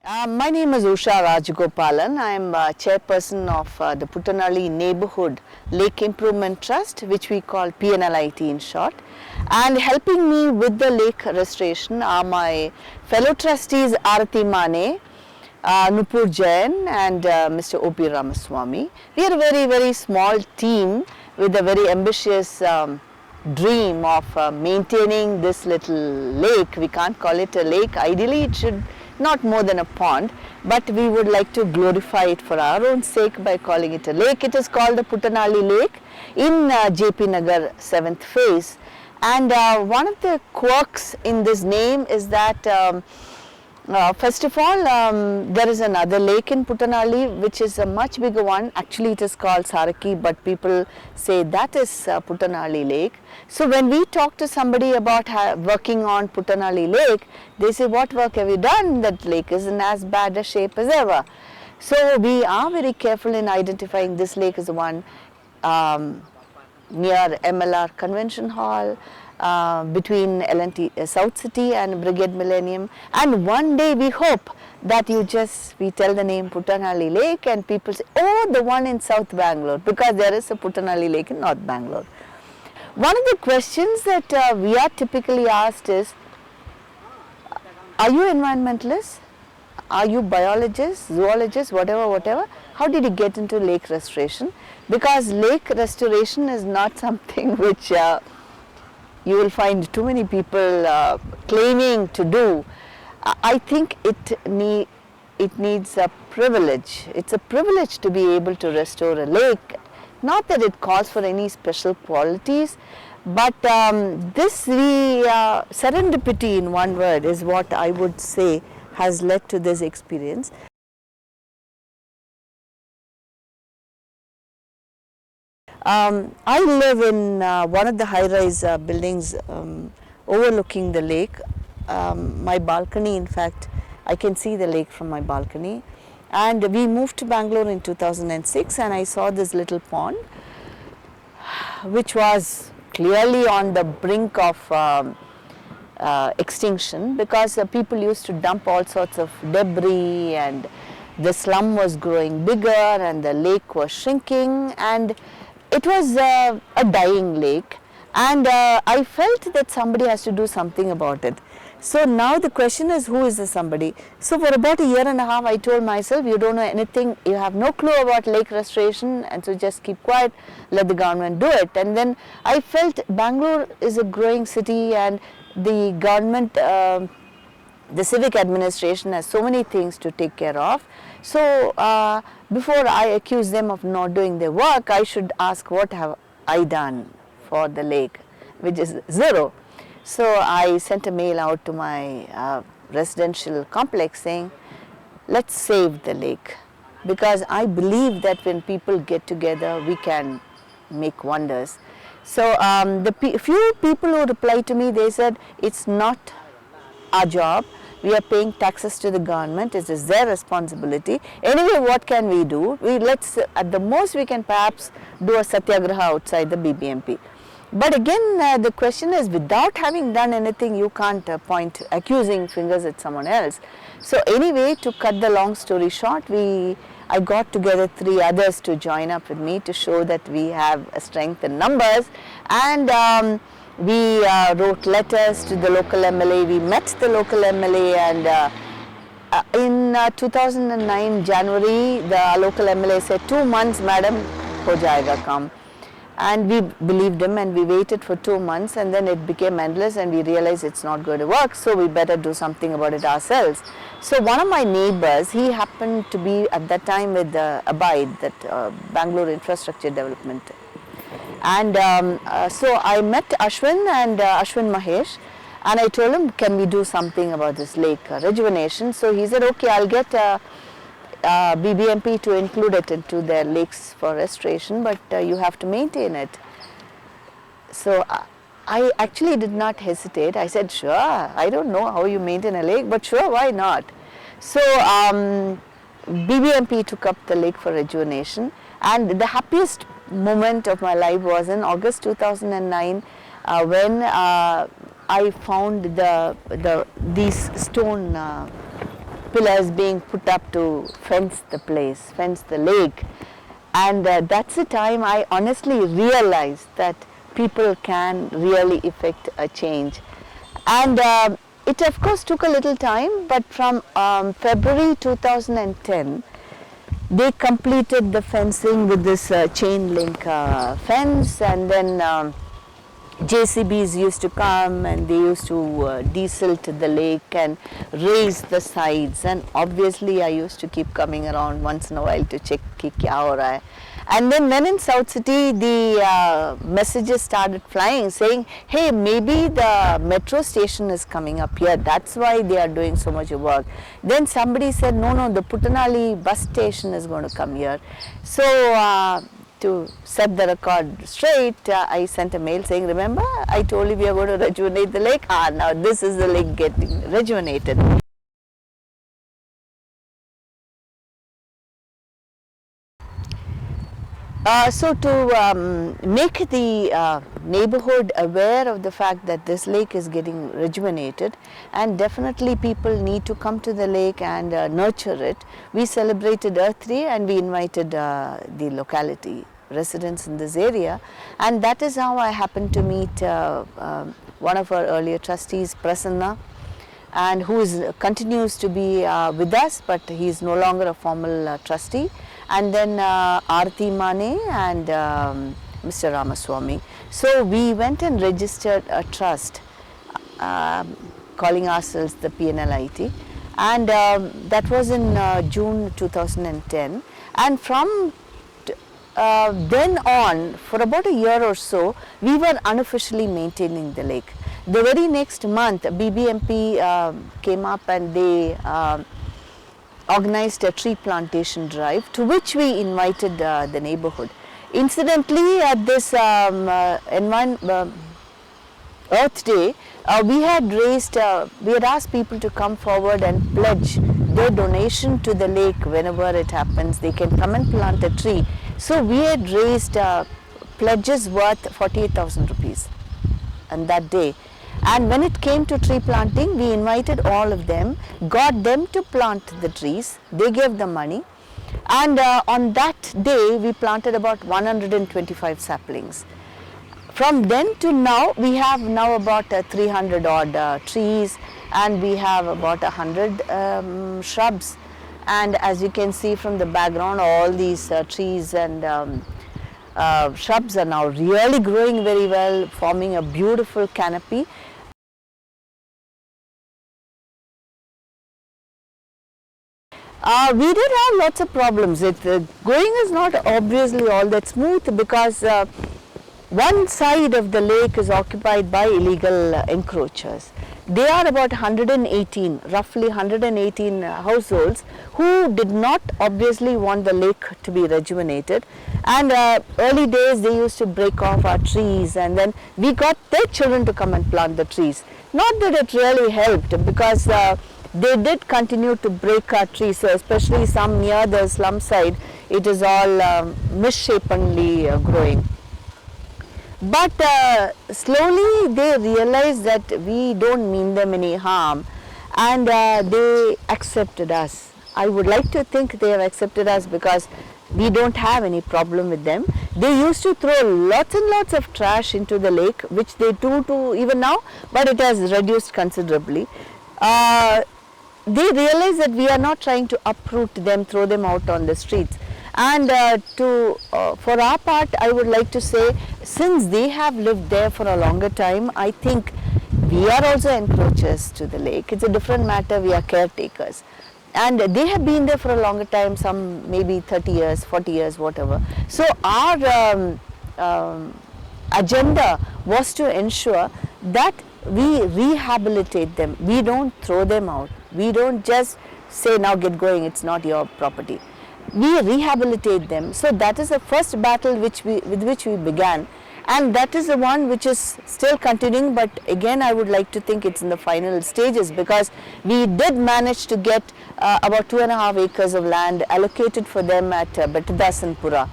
My name is Usha Rajagopalan. I am chairperson of the Puttenahalli Neighbourhood Lake Improvement Trust, which we call PNLIT in short. And helping me with the lake restoration are my fellow trustees Arati Mane, Nupur Jain and Mr. O.P. Ramaswamy. We are a very small team with a very ambitious dream of maintaining this little lake. We can't call it a lake. Ideally it should not more than a pond, but we would like to glorify it for our own sake by calling it a lake. It is called the Puttenahalli Lake in JP Nagar 7th phase, and one of the quirks in this name is that first of all, there is another lake in Puttenahalli which is a much bigger one. Actually it is called Saraki, but people say that is Puttenahalli Lake. So when we talk to somebody about working on Puttenahalli Lake, they say, what work have you done? That lake is in as bad a shape as ever. So we are very careful in identifying this lake as the one near MLR Convention Hall, between L&T South City and Brigade Millennium, and one day we hope that we tell the name Puttenahalli Lake and people say, oh, the one in South Bangalore, because there is a Puttenahalli Lake in North Bangalore. One of the questions that we are typically asked is, are you environmentalists? Are you biologists, zoologists, whatever? How did you get into lake restoration? Because lake restoration is not something which you will find too many people claiming to do. I think it needs a privilege. It's a privilege to be able to restore a lake. Not that it calls for any special qualities, but this serendipity in one word is what I would say has led to this experience. I live in one of the high-rise buildings overlooking the lake. My balcony, in fact, I can see the lake from my balcony. And we moved to Bangalore in 2006 and I saw this little pond which was clearly on the brink of extinction, because people used to dump all sorts of debris and the slum was growing bigger and the lake was shrinking, and it was a dying lake, and I felt that somebody has to do something about it. So now the question is, who is the somebody? So for about a year and a half I told myself, you don't know anything, you have no clue about lake restoration, and so just keep quiet, let the government do it. And then I felt Bangalore is a growing city and the government, the civic administration has so many things to take care of. So before I accuse them of not doing their work, I should ask, what have I done for the lake, which is zero. So I sent a mail out to my residential complex saying, let's save the lake, because I believe that when people get together we can make wonders. So the few people who replied to me, they said, it's not our job, we are paying taxes to the government, it is their responsibility. Anyway, what can we do? At the most we can perhaps do a satyagraha outside the BBMP. But again, the question is, without having done anything, you can't point accusing fingers at someone else. So anyway, to cut the long story short, I got together 3 others to join up with me to show that we have a strength in numbers, and we wrote letters to the local MLA. We met the local MLA, and in 2009 January, the local MLA said, 2 months, madam, ho jayega kam. And we believed him and we waited for 2 months, and then it became endless and we realized it's not going to work, so we better do something about it ourselves. So one of my neighbors, he happened to be at that time with Abide, that Bangalore Infrastructure Development. And so I met Ashwin and Ashwin Mahesh, and I told him, can we do something about this lake rejuvenation? So he said, okay, I'll get BBMP to include it into their lakes for restoration, but you have to maintain it. So I actually did not hesitate. I said, sure, I don't know how you maintain a lake, but sure, why not? So BBMP took up the lake for rejuvenation, and the happiest moment of my life was in August 2009 when I found these stone pillars being put up to fence the place, fence the lake. And that's the time I honestly realized that people can really effect a change. And it of course took a little time, but from February 2010, they completed the fencing with this chain link fence, and then JCBs used to come and they used to desilt the lake and raise the sides, and obviously I used to keep coming around once in a while to check ki kya ho raha hai. And then when in South City the messages started flying saying, hey, maybe the metro station is coming up here, that's why they are doing so much work. Then somebody said, no, the Puttenahalli bus station is going to come here. So to set the record straight, I sent a mail saying, remember I told you we are going to rejuvenate the lake? Now this is the lake getting rejuvenated. So to make the neighborhood aware of the fact that this lake is getting rejuvenated, and definitely people need to come to the lake and nurture it, we celebrated Earth Day and we invited the locality residents in this area, and that is how I happened to meet one of our earlier trustees, Prasanna, and who continues to be with us, but he is no longer a formal trustee, and then Arati Mane and Mr. Ramaswamy. So we went and registered a trust calling ourselves the PNLIT, and that was in June 2010, and from then on, for about a year or so, we were unofficially maintaining the lake. The very next month, BBMP came up and they organized a tree plantation drive, to which we invited the neighborhood. Incidentally, at this Earth Day, we had asked people to come forward and pledge their donation to the lake whenever it happens. They can come and plant a tree. So we had raised pledges worth 48,000 rupees on that day. And when it came to tree planting, we invited all of them, got them to plant the trees. They gave the money. And on that day, we planted about 125 saplings. From then to now, we have now about 300 odd trees, and we have about 100 shrubs. And as you can see from the background, all these trees and shrubs are now really growing very well, forming a beautiful canopy. We did have lots of problems. Going is not obviously all that smooth, because one side of the lake is occupied by illegal encroachers. They are about 118, roughly 118 households who did not obviously want the lake to be rejuvenated. And early days they used to break off our trees, and then we got their children to come and plant the trees. Not that it really helped, because they did continue to break our trees, so especially some near the slum side, it is all misshapenly growing. But slowly they realized that we don't mean them any harm, and they accepted us. I would like to think they have accepted us because we don't have any problem with them. They used to throw lots and lots of trash into the lake, which they do to even now, but it has reduced considerably. They realize that we are not trying to uproot them, throw them out on the streets. And for our part, I would like to say, since they have lived there for a longer time, I think we are also encroachers to the lake. It's a different matter, we are caretakers. And they have been there for a longer time, some maybe 30 years, 40 years, whatever. So our agenda was to ensure that we rehabilitate them. We don't throw them out. We don't just say, now get going, it's not your property. We rehabilitate them. So that is the first battle with which we began, and that is the one which is still continuing, but again I would like to think it's in the final stages, because we did manage to get about 2.5 acres of land allocated for them at Betadasanpura.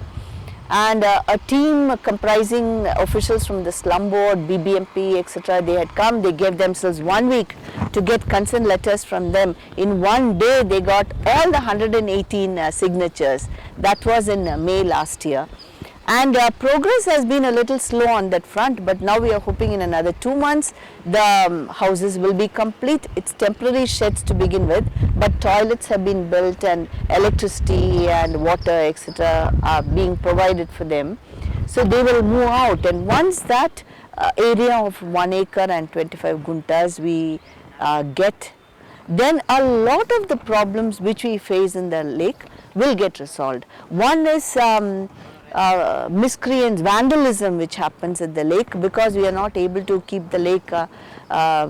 and a team comprising officials from the slum board, BBMP, etc. They had come, they gave themselves 1 week to get consent letters from them. In one day they got all the 118 signatures. That was in May last year. And progress has been a little slow on that front, but now we are hoping in another 2 months the houses will be complete. It's temporary sheds to begin with, but toilets have been built and electricity and water, etc. are being provided for them. So they will move out, and once that area of 1 acre and 25 guntas we get, then a lot of the problems which we face in the lake will get resolved. One is miscreants, vandalism which happens at the lake, because we are not able to keep the lake, we are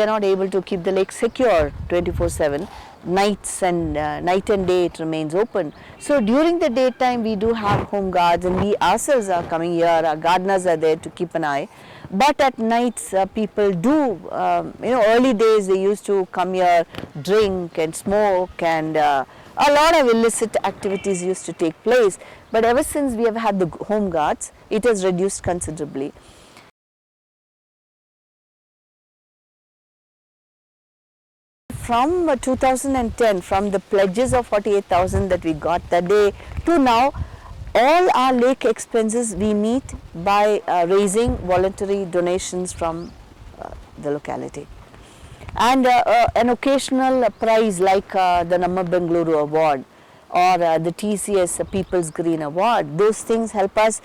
not able to keep the lake secure 24/7. Nights and night and day it remains open. So during the daytime we do have home guards, and we ourselves are coming here, our gardeners are there to keep an eye. But at nights people do, early days they used to come here, drink and smoke, and a lot of illicit activities used to take place. But ever since we have had the home guards, it has reduced considerably. From 2010, from the pledges of 48,000 that we got that day to now, all our lake expenses we meet by raising voluntary donations from the locality. And an occasional prize like the Bengaluru award or the TCS People's Green Award, those things help us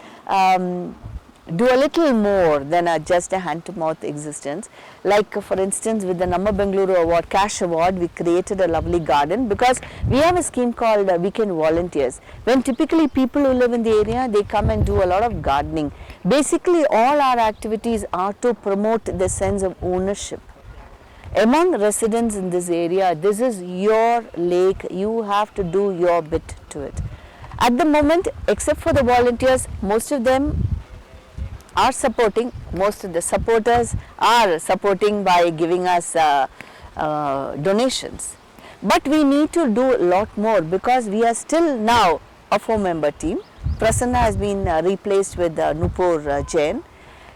do a little more than just a hand-to-mouth existence. Like for instance, with the Bengaluru Award, Cash Award, we created a lovely garden because we have a scheme called Weekend Volunteers. When typically people who live in the area, they come and do a lot of gardening. Basically, all our activities are to promote the sense of ownership. Among residents in this area, this is your lake, you have to do your bit to it. At the moment, except for the volunteers, most of them are supporting, most of the supporters are supporting by giving us donations. But we need to do a lot more because we are still now a 4-member team. Prasanna has been replaced with Nupur Jain.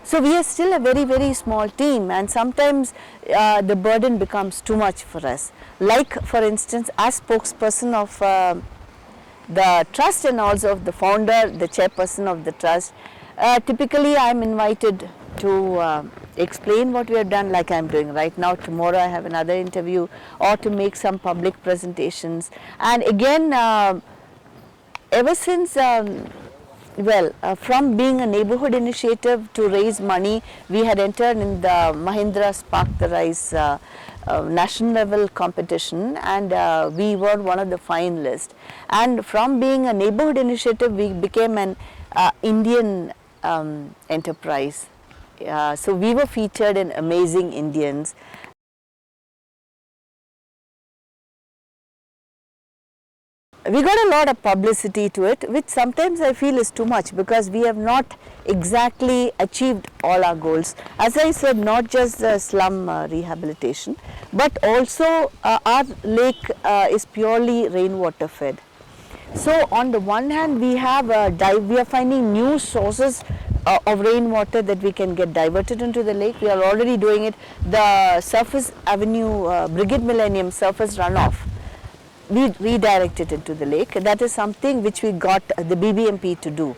So we are still a very, very small team, and sometimes the burden becomes too much for us. Like for instance, as spokesperson of the trust and also of the founder, the chairperson of the trust, typically I am invited to explain what we have done, like I am doing right now. Tomorrow I have another interview, or to make some public presentations. And again, ever since from being a neighborhood initiative to raise money, we had entered in the Mahindra Spark the Rise national level competition, and we were one of the finalists. And from being a neighborhood initiative, we became an Indian enterprise. So we were featured in Amazing Indians. We got a lot of publicity to it, which sometimes I feel is too much because we have not exactly achieved all our goals. As I said, not just the slum rehabilitation, but also our lake is purely rainwater fed. So on the one hand, we have we are finding new sources of rainwater that we can get diverted into the lake. We are already doing it. The Surface Avenue Brigade Millennium surface runoff, we redirect it into the lake. That is something which we got the BBMP to do.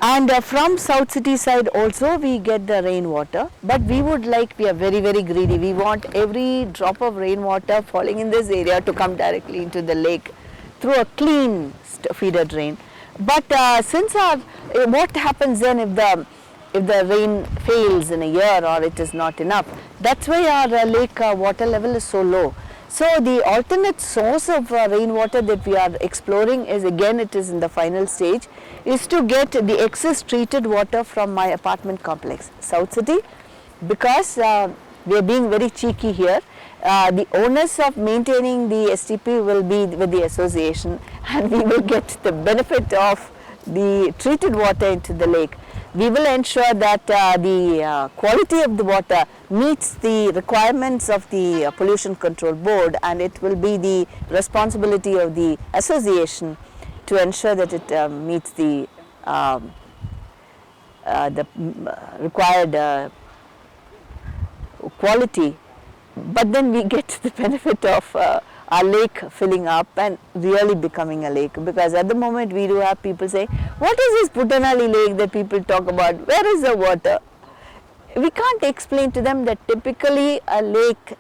And from South City side also we get the rainwater, but we would like, we are very, very greedy. We want every drop of rainwater falling in this area to come directly into the lake through a clean feeder drain. But since what happens then if the rain fails in a year or it is not enough? That's why our lake water level is so low. So the alternate source of rainwater that we are exploring is, again it is in the final stage, is to get the excess treated water from my apartment complex, South City, because we are being very cheeky here. The onus of maintaining the STP will be with the association, and we will get the benefit of the treated water into the lake. We will ensure that the quality of the water meets the requirements of the Pollution Control Board, and it will be the responsibility of the association to ensure that it meets the required quality, but then we get the benefit of our lake filling up and really becoming a lake, because at the moment we do have people say, what is this Puttenahalli Lake that people talk about, where is the water? We can't explain to them that typically a lake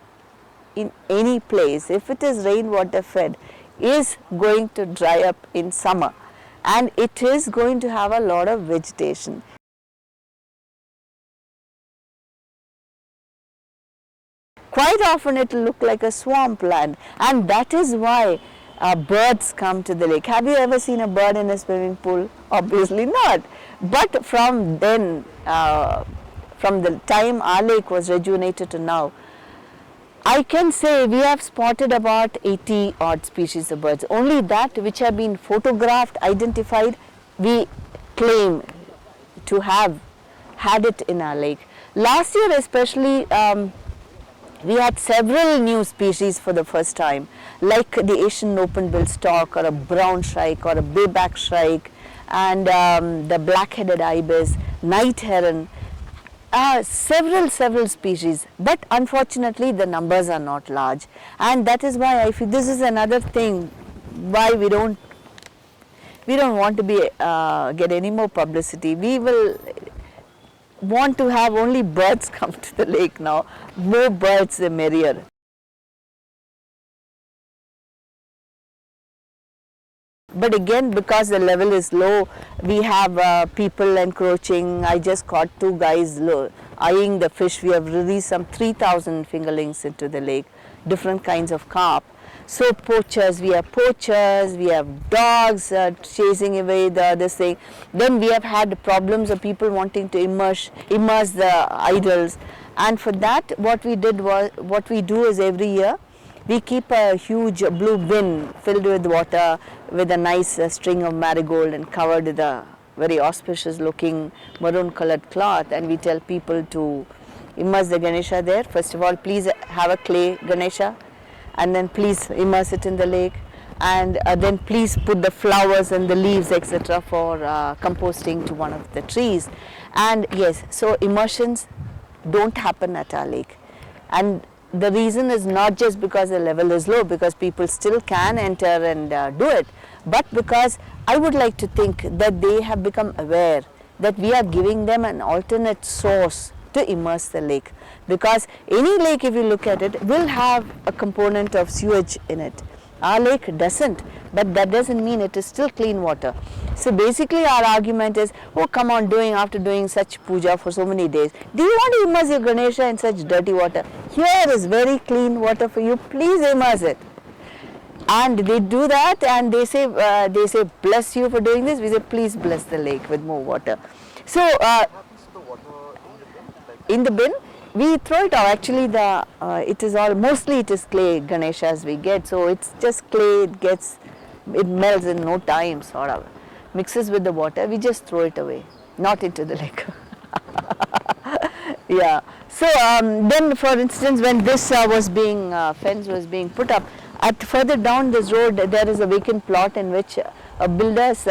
in any place, if it is rainwater fed, is going to dry up in summer, and it is going to have a lot of vegetation. Quite often it will look like a swampland, and that is why birds come to the lake. Have you ever seen a bird in a swimming pool? Obviously not. But from then, from the time our lake was rejuvenated to now, I can say we have spotted about 80 odd species of birds. Only that which have been photographed, identified, we claim to have had it in our lake. Last year especially, we had several new species for the first time, like the Asian open-billed stork, or a brown shrike, or a bayback shrike, and the black-headed ibis, night heron, several species. But unfortunately the numbers are not large, and that is why I feel this is another thing why we don't want to be get any more publicity. We will want to have only birds come to the lake now. More birds the merrier. But again, because the level is low, we have people encroaching. I just caught 2 guys eyeing the fish. We have released some 3,000 fingerlings into the lake, different kinds of carp. So poachers, we have dogs chasing away this thing. Then we have had problems of people wanting to immerse the idols, and for that what we do is every year we keep a huge blue bin filled with water with a nice string of marigold and covered with a very auspicious looking maroon colored cloth, and we tell people to immerse the Ganesha there. First of all, please have a clay Ganesha, and then please immerse it in the lake, and then please put the flowers and the leaves etc. for composting to one of the trees. And yes, so immersions don't happen at our lake, and the reason is not just because the level is low, because people still can enter and do it, but because I would like to think that they have become aware that we are giving them an alternate source to immerse the lake. Because any lake, if you look at it, will have a component of sewage in it. Our lake doesn't, but that doesn't mean it is still clean water. So basically our argument is, oh come on, after doing such puja for so many days, do you want to immerse your Ganesha in such dirty water? Here is very clean water for you, please immerse it. And they do that, and they say bless you for doing this. We say please bless the lake with more water. So what happens to the water in the bin? we throw it out. Actually, it is all mostly it is clay Ganeshas we get. So it's just clay. It melts in no time. Sort of mixes with the water. We just throw it away, not into the lake. Yeah. So then, for instance, when this fence was being put up, further down this road there is a vacant plot in which builders,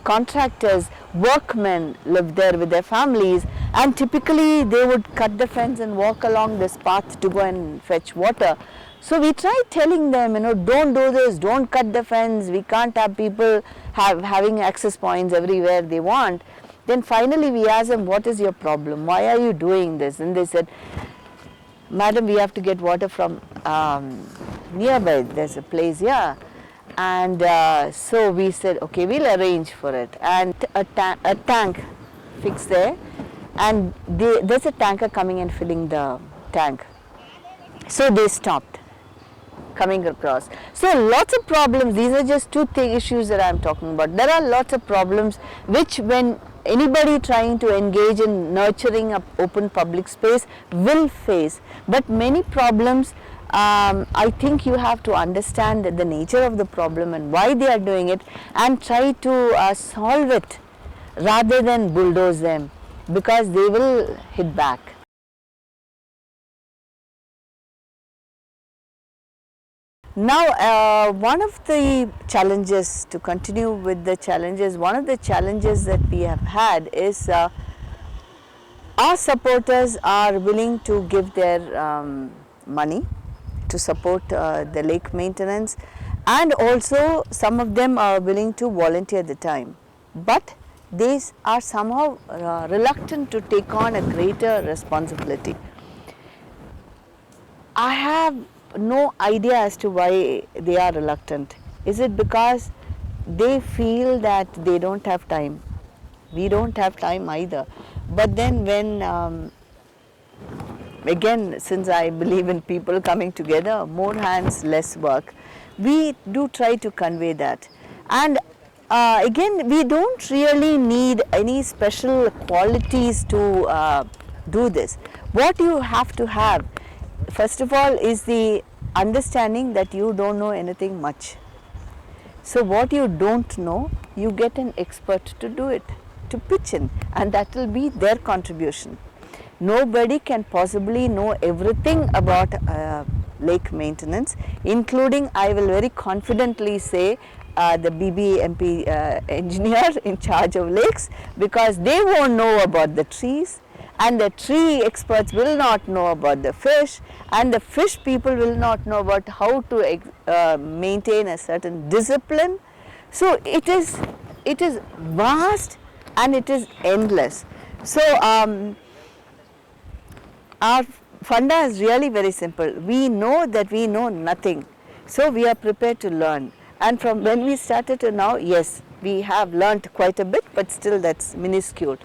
contractors, workmen live there with their families, and typically they would cut the fence and walk along this path to go and fetch water. So we tried telling them, don't do this, don't cut the fence, we can't have people having access points everywhere they want. Then finally we asked them, what is your problem? Why are you doing this? And they said, madam, we have to get water from nearby, there's a place here. And so we said, okay, we'll arrange for it. And a tank fixed there, and there's a tanker coming and filling the tank. So they stopped coming across. So lots of problems. These are just two issues that I'm talking about. There are lots of problems which, when anybody trying to engage in nurturing an open public space, will face. But many problems, I think you have to understand the nature of the problem and why they are doing it, and try to solve it rather than bulldoze them, because they will hit back. Now, one of the challenges, to continue with the challenges, one of the challenges that we have had is our supporters are willing to give their money to support the lake maintenance, and also some of them are willing to volunteer the time, but they are somehow reluctant to take on a greater responsibility. I have no idea as to why they are reluctant. Is it because they feel that they don't have time? We don't have time either. But then when again, since I believe in people coming together, more hands, less work, we do try to convey that. And again, we don't really need any special qualities to do this. What you have to have, first of all, is the understanding that you don't know anything much. So what you don't know, you get an expert to do it, to pitch in, and that will be their contribution. Nobody can possibly know everything about lake maintenance, including, I will very confidently say, the BBMP engineer in charge of lakes, because they won't know about the trees, and the tree experts will not know about the fish, and the fish people will not know about how to maintain a certain discipline. So it is vast and it is endless. So our funda is really very simple. We know that we know nothing, so we are prepared to learn. And from when we started to now, yes, we have learnt quite a bit, but still that's minuscule.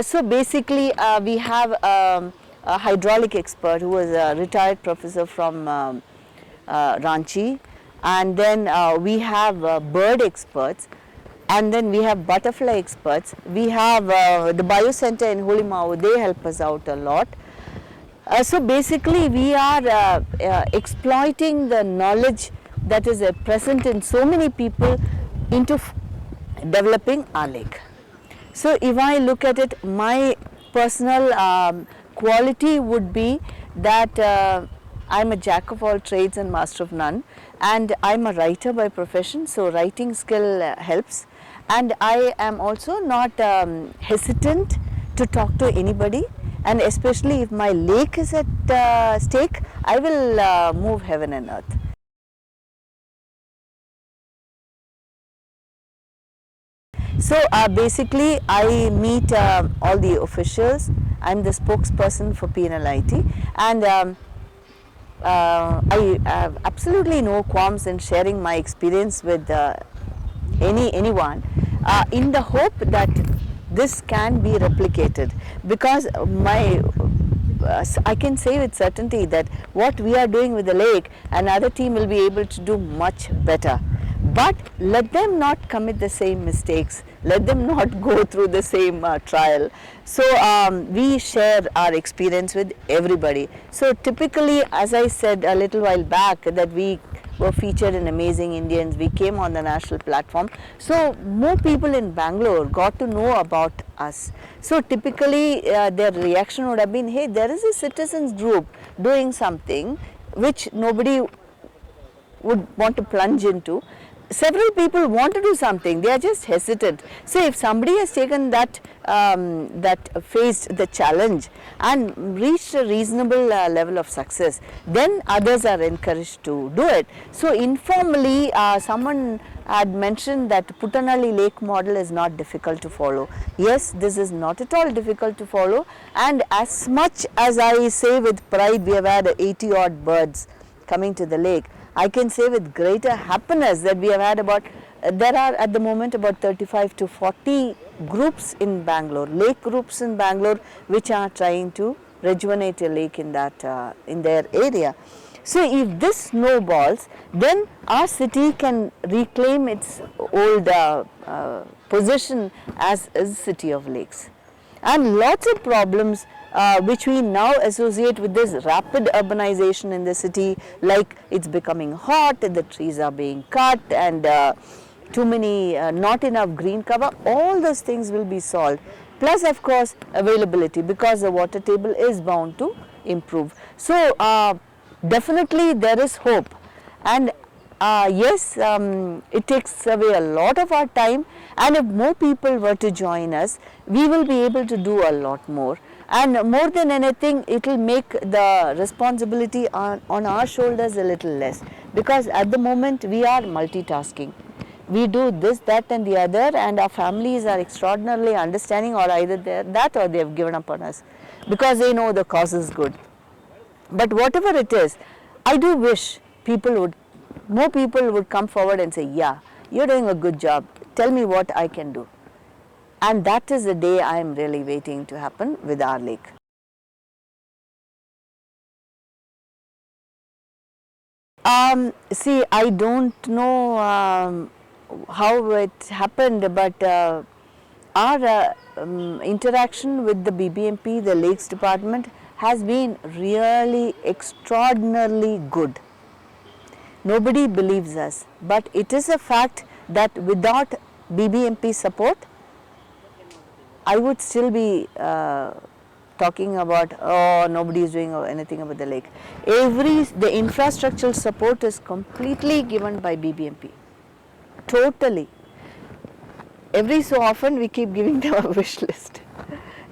So basically we have a hydraulic expert who was a retired professor from Ranchi, and then we have bird experts, and then we have butterfly experts. We have the Biocenter in Holimau, they help us out a lot. So basically we are exploiting the knowledge that is present in so many people into developing our lake. So if I look at it, my personal quality would be that I am a jack of all trades and master of none, and I am a writer by profession, so writing skill helps, and I am also not hesitant to talk to anybody, and especially if my lake is at stake, I will move heaven and earth. So basically I meet all the officials. I am the spokesperson for PNLIT, and I have absolutely no qualms in sharing my experience with anyone in the hope that this can be replicated, because I can say with certainty that what we are doing with the lake, another team will be able to do much better. But let them not commit the same mistakes, let them not go through the same trial. So we share our experience with everybody. So typically, as I said a little while back, that we were featured in Amazing Indians, we came on the national platform. So more people in Bangalore got to know about us. So typically their reaction would have been, hey, there is a citizens group doing something which nobody would want to plunge into. Several people want to do something, they are just hesitant. So if somebody has taken that, faced the challenge and reached a reasonable level of success, then others are encouraged to do it. So informally, someone had mentioned that Puttenahalli Lake model is not difficult to follow. Yes, this is not at all difficult to follow, and as much as I say with pride, we have had 80 odd birds coming to the lake, I can say with greater happiness that we have had about, there are at the moment about 35 to 40 groups in Bangalore, lake groups in Bangalore, which are trying to rejuvenate a lake in that, in their area. So if this snowballs, then our city can reclaim its old position as a city of lakes. And lots of problems which we now associate with this rapid urbanization in the city, like it's becoming hot, the trees are being cut, and too many, not enough green cover, all those things will be solved. Plus of course availability, because the water table is bound to improve. So definitely there is hope, And yes, it takes away a lot of our time, and if more people were to join us, we will be able to do a lot more. And more than anything, it will make the responsibility on our shoulders a little less, because at the moment we are multitasking. We do this, that and the other, and our families are extraordinarily understanding, or either that or they have given up on us because they know the cause is good. But whatever it is, I do wish more people would come forward and say, yeah, you're doing a good job, tell me what I can do. And that is the day I am really waiting to happen with our lake. See, I don't know how it happened, but our interaction with the BBMP, the Lakes Department, has been really extraordinarily good. Nobody believes us, but it is a fact that without BBMP support, I would still be talking about, oh, nobody is doing anything about the lake. The infrastructural support is completely given by BBMP, totally. Every so often we keep giving them a wish list.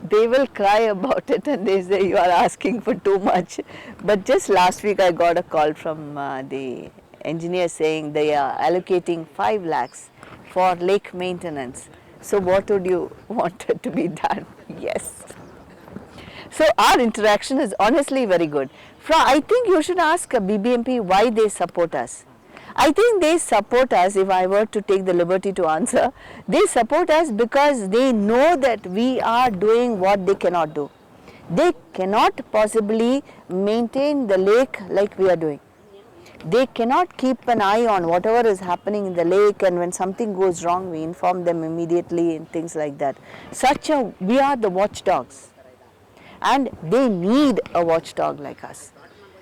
They will cry about it and they say you are asking for too much. But just last week I got a call from the engineer saying they are allocating 5 lakhs for lake maintenance. So what would you want to be done? Yes. So our interaction is honestly very good. I think you should ask BBMP why they support us. I think they support us, if I were to take the liberty to answer, they support us because they know that we are doing what they cannot do. They cannot possibly maintain the lake like we are doing. They cannot keep an eye on whatever is happening in the lake, and when something goes wrong, we inform them immediately and things like that. We are the watchdogs, and they need a watchdog like us.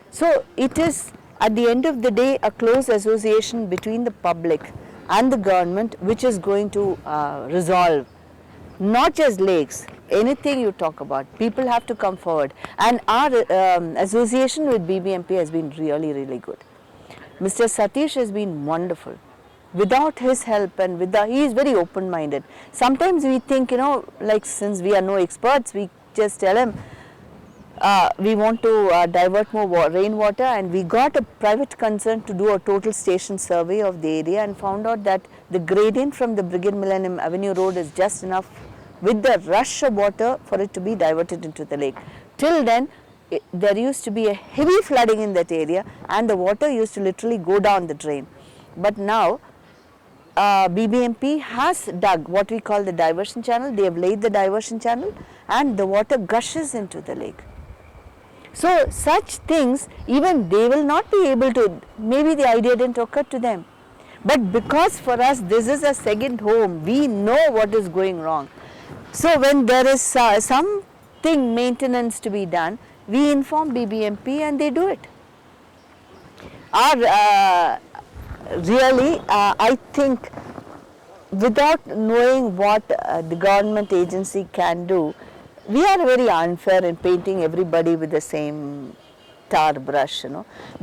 So it is at the end of the day a close association between the public and the government which is going to resolve not just lakes, anything you talk about. People have to come forward, and our association with BBMP has been really, really good. Mr. Satish has been wonderful. Without his help and he is very open-minded. Sometimes we think, like since we are no experts, we just tell him, we want to divert more rainwater, and we got a private concern to do a total station survey of the area and found out that the gradient from the Brigade Millennium Avenue Road is just enough with the rush of water for it to be diverted into the lake. Till then, there used to be a heavy flooding in that area and the water used to literally go down the drain. But now, BBMP has dug what we call the diversion channel. They have laid the diversion channel and the water gushes into the lake. So such things, even they will not be able to, maybe the idea didn't occur to them. But because for us this is a second home, we know what is going wrong. So when there is something maintenance to be done, we inform BBMP and they do it. I think without knowing what the government agency can do, we are very unfair in painting everybody with the same tar brush,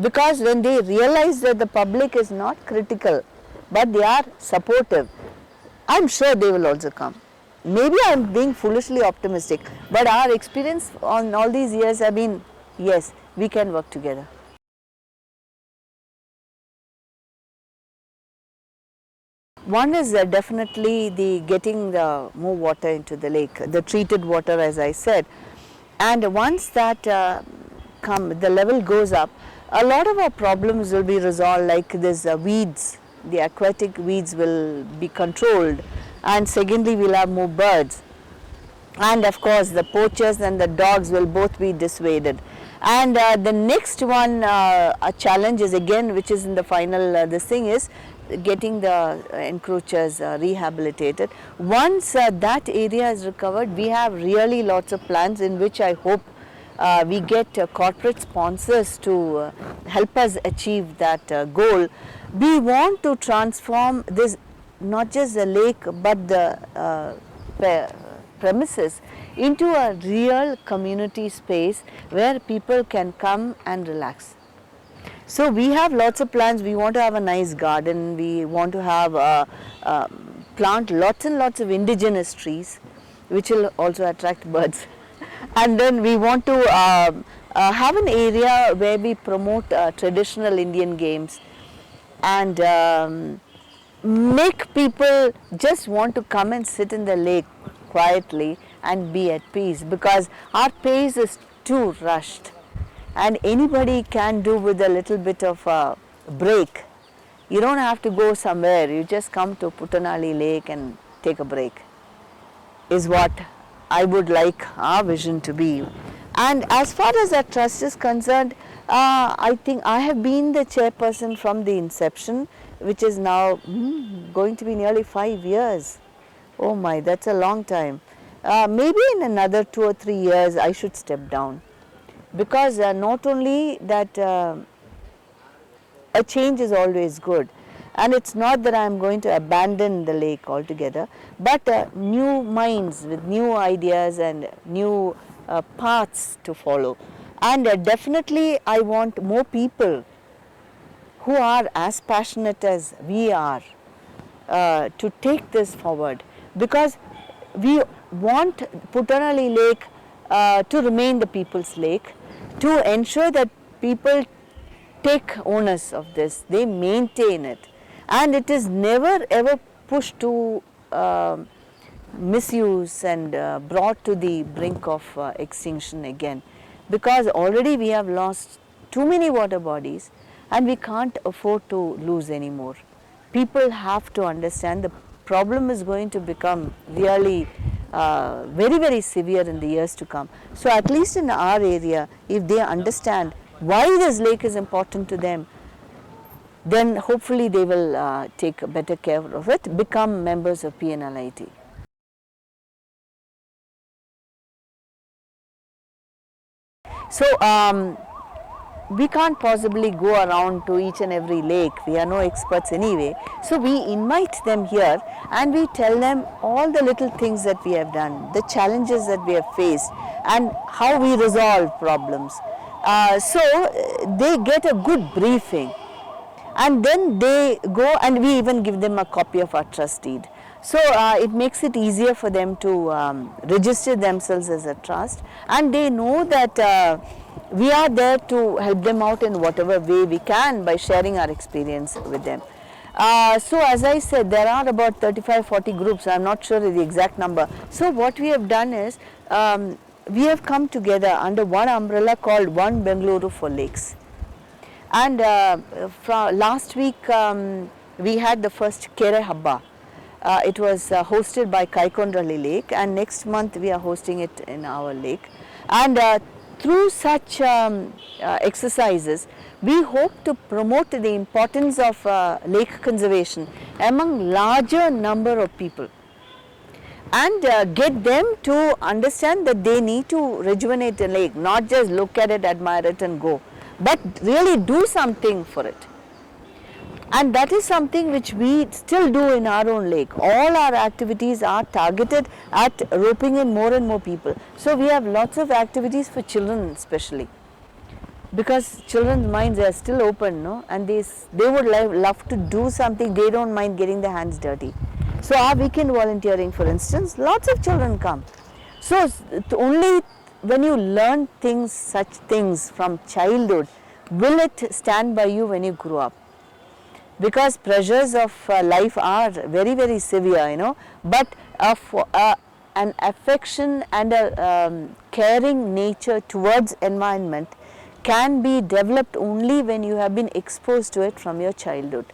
because when they realize that the public is not critical but they are supportive, I am sure they will also come. Maybe I am being foolishly optimistic, but our experience on all these years have been, yes, we can work together. One is definitely the getting more water into the lake, the treated water, as I said. And once that the level goes up, a lot of our problems will be resolved, like this weeds, the aquatic weeds will be controlled, and secondly we'll have more birds. And of course the poachers and the dogs will both be dissuaded. And the next one a challenge is again, which is in the final this thing, is getting the encroachers rehabilitated. Once that area is recovered, we have really lots of plans in which I hope we get corporate sponsors to help us achieve that goal. We want to transform this, not just the lake but the premises, into a real community space where people can come and relax. So we have lots of plans. We want to have a nice garden. We want to have plant lots and lots of indigenous trees, which will also attract birds. And then we want to have an area where we promote traditional Indian games and make people just want to come and sit in the lake quietly and be at peace, because our pace is too rushed and anybody can do with a little bit of a break. You don't have to go somewhere, you just come to Puttenahalli Lake and take a break, is what I would like our vision to be. And as far as our trust is concerned, I think I have been the chairperson from the inception, which is now going to be nearly 5 years. Oh my, that's a long time. Maybe in another 2 or 3 years I should step down, because not only that a change is always good, and it's not that I am going to abandon the lake altogether, but new minds with new ideas and new paths to follow. And definitely I want more people who are as passionate as we are to take this forward, because we want Puttenahalli Lake to remain the people's lake, to ensure that people take onus of this, they maintain it, and it is never ever pushed to misuse and brought to the brink of extinction again, because already we have lost too many water bodies and we can't afford to lose any more. People have to understand the problem is going to become really very, very severe in the years to come. So at least in our area, if they understand why this lake is important to them, then hopefully they will take better care of it, become members of PNLIT. So we can't possibly go around to each and every lake, we are no experts anyway. So we invite them here and we tell them all the little things that we have done, the challenges that we have faced and how we resolve problems. So they get a good briefing, and then they go and we even give them a copy of our trust deed. So it makes it easier for them to register themselves as a trust, and they know that we are there to help them out in whatever way we can by sharing our experience with them. So as I said, there are about 35-40 groups, I am not sure the exact number. So what we have done is, we have come together under one umbrella called One Bengaluru for Lakes. And from last week we had the first Kere Habba. It was hosted by Kaikondrali Lake, and next month we are hosting it in our lake. And through such exercises, we hope to promote the importance of lake conservation among larger number of people, and get them to understand that they need to rejuvenate the lake, not just look at it, admire it and go, but really do something for it. And that is something which we still do in our own lake. All our activities are targeted at roping in more and more people. So we have lots of activities for children especially, because children's minds are still open, no? And they would love to do something, they don't mind getting their hands dirty. So our weekend volunteering, for instance, lots of children come. So only when you learn things, such things from childhood, will it stand by you when you grow up. Because pressures of life are very, very severe, you know, but an affection and a caring nature towards environment can be developed only when you have been exposed to it from your childhood.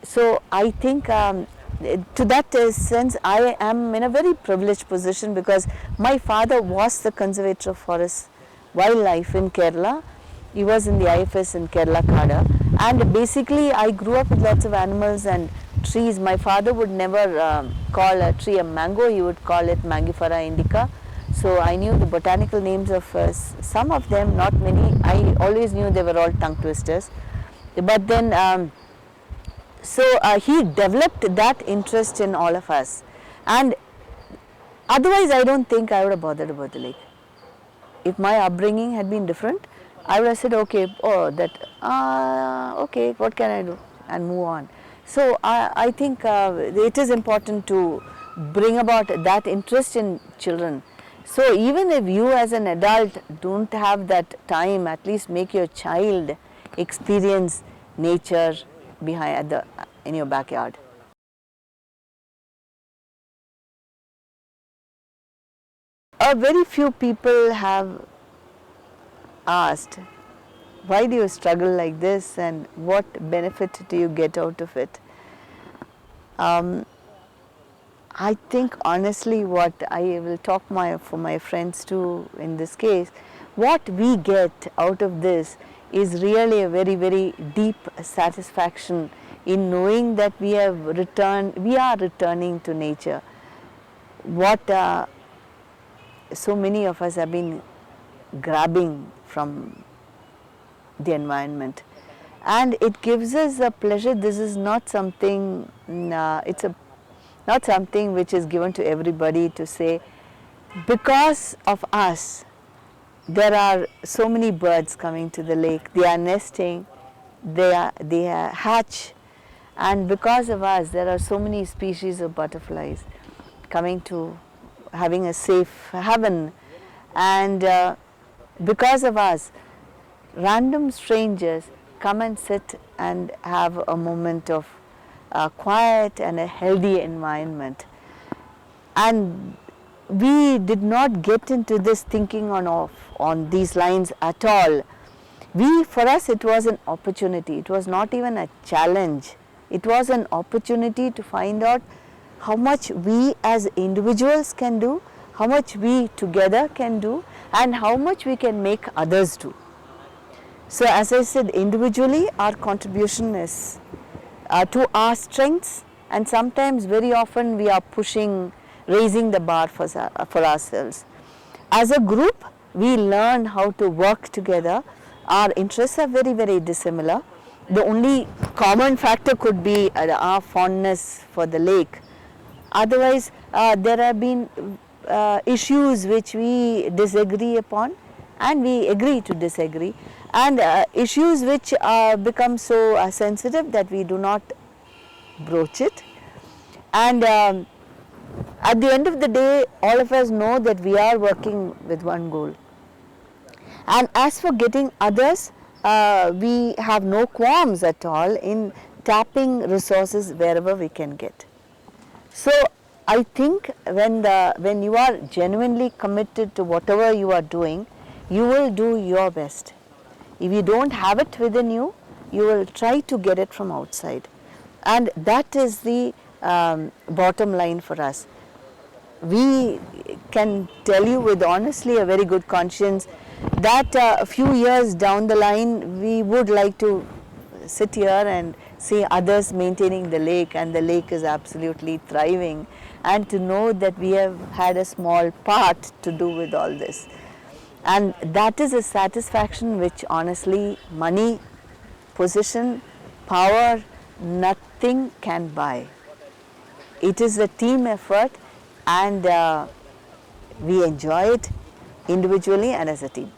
So I think to that sense I am in a very privileged position, because my father was the conservator of forest wildlife in Kerala. He was in the IIHS in Kerala Kada, and basically I grew up with lots of animals and trees. My father would never call a tree a mango, he would call it Mangifera indica. So I knew the botanical names of some of them, not many. I always knew they were all tongue twisters. But then he developed that interest in all of us, and otherwise I don't think I would have bothered about the lake. If my upbringing had been different, I would have said, okay, oh, okay, what can I do? And move on. So I think it is important to bring about that interest in children. So even if you as an adult don't have that time, at least make your child experience nature in your backyard. Very few people have asked, why do you struggle like this and what benefit do you get out of it? I think honestly what I will talk for my friends too in this case, what we get out of this is really a very, very deep satisfaction in knowing that we are returning to nature. What so many of us have been grabbing from the environment, and it gives us a pleasure. This is not something, not something which is given to everybody to say, because of us there are so many birds coming to the lake, they are nesting, they are hatch, and because of us there are so many species of butterflies coming to having a safe haven, and because of us random strangers come and sit and have a moment of quiet and a healthy environment. And we did not get into this thinking on these lines at all. For us it was an opportunity, it was not even a challenge, it was an opportunity to find out how much we as individuals can do, how much we together can do, and how much we can make others do. So as I said, individually our contribution is to our strengths, and sometimes very often we are raising the bar for ourselves. As a group we learn how to work together. Our interests are very, very dissimilar. The only common factor could be our fondness for the lake. Otherwise there have been issues which we disagree upon and we agree to disagree, and issues which become so sensitive that we do not broach it. And at the end of the day all of us know that we are working with one goal. And as for getting others, we have no qualms at all in tapping resources wherever we can get. So I think when you are genuinely committed to whatever you are doing, you will do your best. If you don't have it within you, you will try to get it from outside. And that is the bottom line for us. We can tell you with honestly a very good conscience that a few years down the line we would like to sit here and see others maintaining the lake, and the lake is absolutely thriving, and to know that we have had a small part to do with all this. And that is a satisfaction which honestly money, position, power, nothing can buy. It is a team effort, and we enjoy it individually and as a team.